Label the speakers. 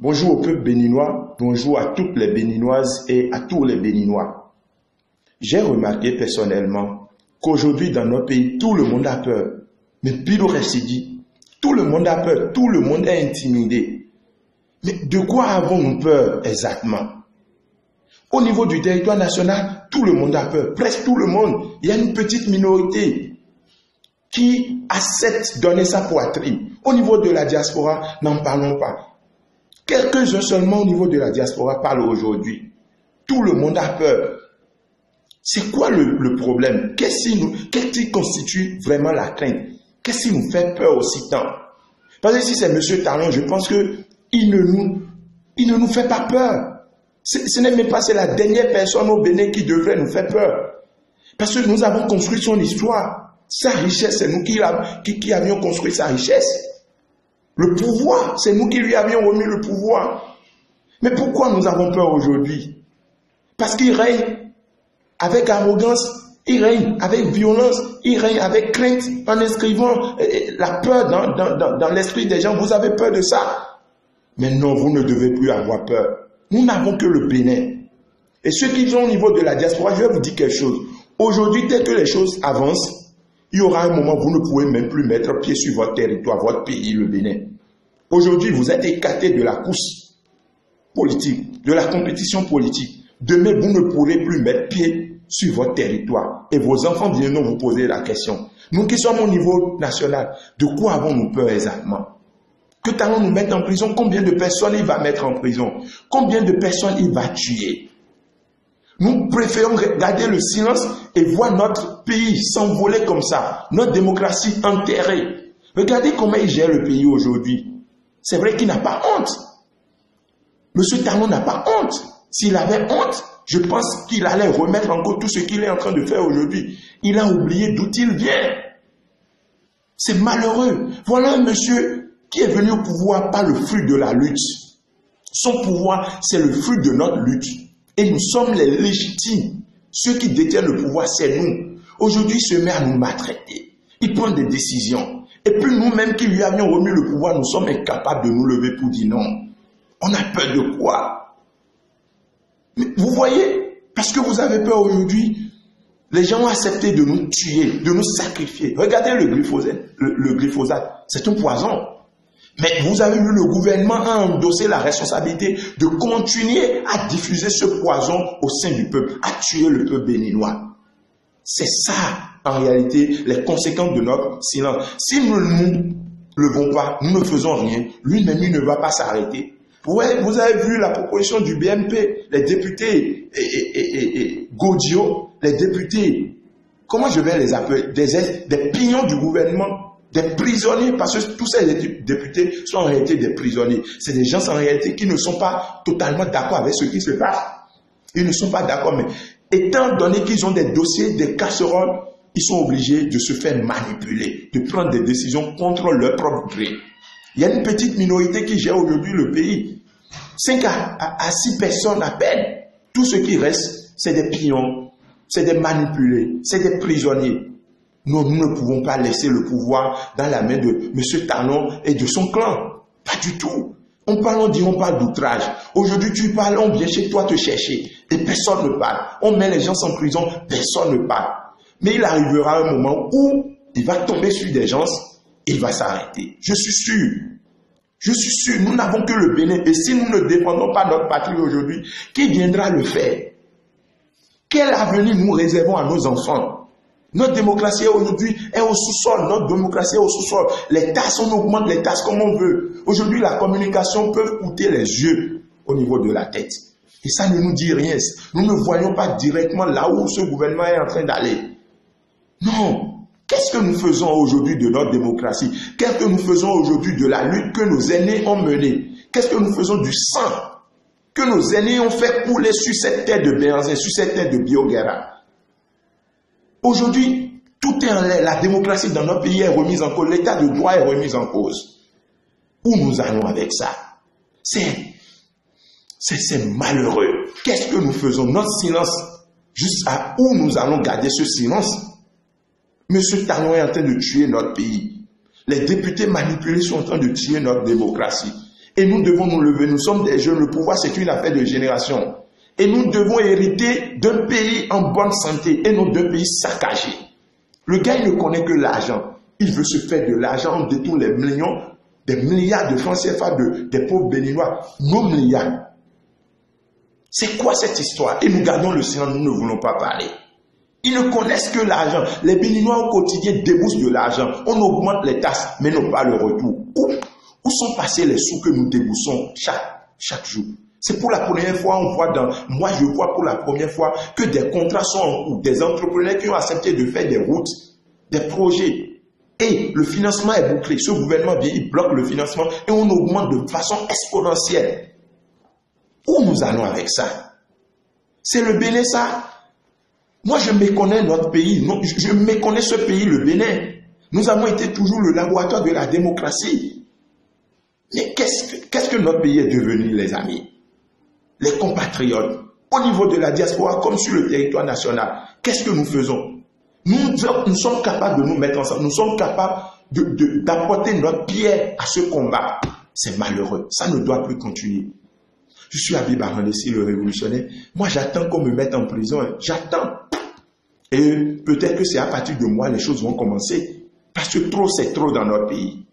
Speaker 1: Bonjour au peuple béninois, bonjour à toutes les béninoises et à tous les béninois. J'ai remarqué personnellement qu'aujourd'hui dans notre pays, tout le monde a peur. Mais pire reste dit, tout le monde a peur, tout le monde est intimidé. Mais de quoi avons-nous peur exactement? Au niveau du territoire national, tout le monde a peur, presque tout le monde. Il y a une petite minorité qui accepte de donner sa poitrine. Au niveau de la diaspora, n'en parlons pas. Quelques-uns seulement au niveau de la diaspora parlent aujourd'hui. Tout le monde a peur. C'est quoi le problème? Qu'est-ce qui constitue vraiment la crainte? Qu'est-ce qui nous fait peur aussi tant? Parce que si c'est M. Talon, je pense qu'il ne nous fait pas peur. Ce n'est même pas, c'est la dernière personne au Bénin qui devrait nous faire peur. Parce que nous avons construit son histoire. Sa richesse, c'est nous qui avions construit sa richesse. Le pouvoir, c'est nous qui lui avions remis le pouvoir. Mais pourquoi nous avons peur aujourd'hui? Parce qu'il règne avec arrogance, il règne avec violence, il règne avec crainte en inscrivant la peur dans l'esprit des gens. Vous avez peur de ça? Mais non, vous ne devez plus avoir peur. Nous n'avons que le Bénin. Et ceux qui sont au niveau de la diaspora, je vais vous dire quelque chose. Aujourd'hui, dès que les choses avancent, il y aura un moment où vous ne pouvez même plus mettre pied sur votre territoire, votre pays, le Bénin. Aujourd'hui, vous êtes écarté de la course politique, de la compétition politique. Demain, vous ne pourrez plus mettre pied sur votre territoire. Et vos enfants viendront vous poser la question. Nous qui sommes au niveau national, de quoi avons-nous peur exactement? Que Talon nous mette en prison? Combien de personnes il va mettre en prison? Combien de personnes il va tuer? Nous préférons garder le silence et voir notre pays s'envoler comme ça, notre démocratie enterrée. Regardez comment il gère le pays aujourd'hui. C'est vrai qu'il n'a pas honte. Monsieur Talon n'a pas honte. S'il avait honte, je pense qu'il allait remettre en cause tout ce qu'il est en train de faire aujourd'hui. Il a oublié d'où il vient. C'est malheureux. Voilà un monsieur qui est venu au pouvoir par le fruit de la lutte. Son pouvoir, c'est le fruit de notre lutte. Et nous sommes les légitimes. Ceux qui détiennent le pouvoir, c'est nous. Aujourd'hui, il se met à nous maltraiter. Il prend des décisions. Et puis nous-mêmes qui lui avions remis le pouvoir, nous sommes incapables de nous lever pour dire non. On a peur de quoi? Mais vous voyez, parce que vous avez peur aujourd'hui, les gens ont accepté de nous tuer, de nous sacrifier. Regardez le glyphosate. C'est un poison. Mais vous avez vu, le gouvernement a endossé la responsabilité de continuer à diffuser ce poison au sein du peuple, à tuer le peuple béninois. C'est ça, en réalité, les conséquences de notre silence. Si nous ne nous levons pas, nous ne faisons rien, lui-même, il ne va pas s'arrêter. Ouais, vous avez vu la proposition du BMP, les députés Godio, les députés, comment je vais les appeler, des pignons du gouvernement, des prisonniers, parce que tous ces députés sont en réalité des prisonniers. C'est des gens en réalité qui ne sont pas totalement d'accord avec ce qui se passe. Ils ne sont pas d'accord, mais étant donné qu'ils ont des dossiers, des casseroles, ils sont obligés de se faire manipuler, de prendre des décisions contre leur propre gré. Il y a une petite minorité qui gère aujourd'hui le pays. 5 à 6 personnes à peine. Tout ce qui reste, c'est des pions, c'est des manipulés, c'est des prisonniers. Nous ne pouvons pas laisser le pouvoir dans la main de M. Talon et de son clan. Pas du tout. On parle d'outrage. Aujourd'hui, tu parles, on vient chez toi te chercher. Et personne ne parle. On met les gens en prison, personne ne parle. Mais il arrivera un moment où il va tomber sur des gens et il va s'arrêter. Je suis sûr. Je suis sûr, nous n'avons que le Bénin. Et si nous ne défendons pas notre patrie aujourd'hui, qui viendra le faire? Quel avenir nous réservons à nos enfants? Notre démocratie aujourd'hui est au sous-sol. Notre démocratie est au sous-sol. Les taxes, on augmente les taxes comme on veut. Aujourd'hui, la communication peut coûter les yeux au niveau de la tête. Et ça ne nous dit rien. Nous ne voyons pas directement là où ce gouvernement est en train d'aller. Non. Qu'est-ce que nous faisons aujourd'hui de notre démocratie? Qu'est-ce que nous faisons aujourd'hui de la lutte que nos aînés ont menée? Qu'est-ce que nous faisons du sang que nos aînés ont fait couler sur cette terre de Béhanzin, sur cette terre de Bioguera? Aujourd'hui, tout est en l'air. La démocratie dans notre pays est remise en cause. L'état de droit est remis en cause. Où nous allons avec ça? C'est malheureux. Qu'est-ce que nous faisons? Notre silence, jusqu'à où nous allons garder ce silence? Monsieur Talon est en train de tuer notre pays. Les députés manipulés sont en train de tuer notre démocratie. Et nous devons nous lever. Nous sommes des jeunes. Le pouvoir, c'est une affaire de génération. Et nous devons hériter d'un pays en bonne santé et non d'un pays saccagé. Le gars, il ne connaît que l'argent. Il veut se faire de l'argent en détournant les millions, des milliards de francs CFA des pauvres Béninois. Nos milliards. C'est quoi cette histoire? Et nous gardons le silence, nous ne voulons pas parler. Ils ne connaissent que l'argent. Les Béninois au quotidien déboursent de l'argent. On augmente les taxes, mais n'ont pas le retour. Où sont passés les sous que nous déboursons chaque jour? C'est pour la première fois, moi je vois pour la première fois que des contrats sont en cours, des entrepreneurs qui ont accepté de faire des routes, des projets. Et le financement est bouclé. Ce gouvernement vient, il bloque le financement et on augmente de façon exponentielle. Où nous allons avec ça? C'est le Bénin, ça? Moi, je méconnais notre pays. Non, je méconnais ce pays, le Bénin. Nous avons été toujours le laboratoire de la démocratie. Mais qu'est-ce que notre pays est devenu, les amis? Les compatriotes, au niveau de la diaspora comme sur le territoire national, qu'est-ce que nous faisons? Nous sommes capables de nous mettre ensemble. Nous sommes capables d'apporter notre pierre à ce combat. C'est malheureux. Ça ne doit plus continuer. Je suis Habib Arandessi, le révolutionnaire. Moi, j'attends qu'on me mette en prison. J'attends. Et peut-être que c'est à partir de moi les choses vont commencer. Parce que trop, c'est trop dans notre pays.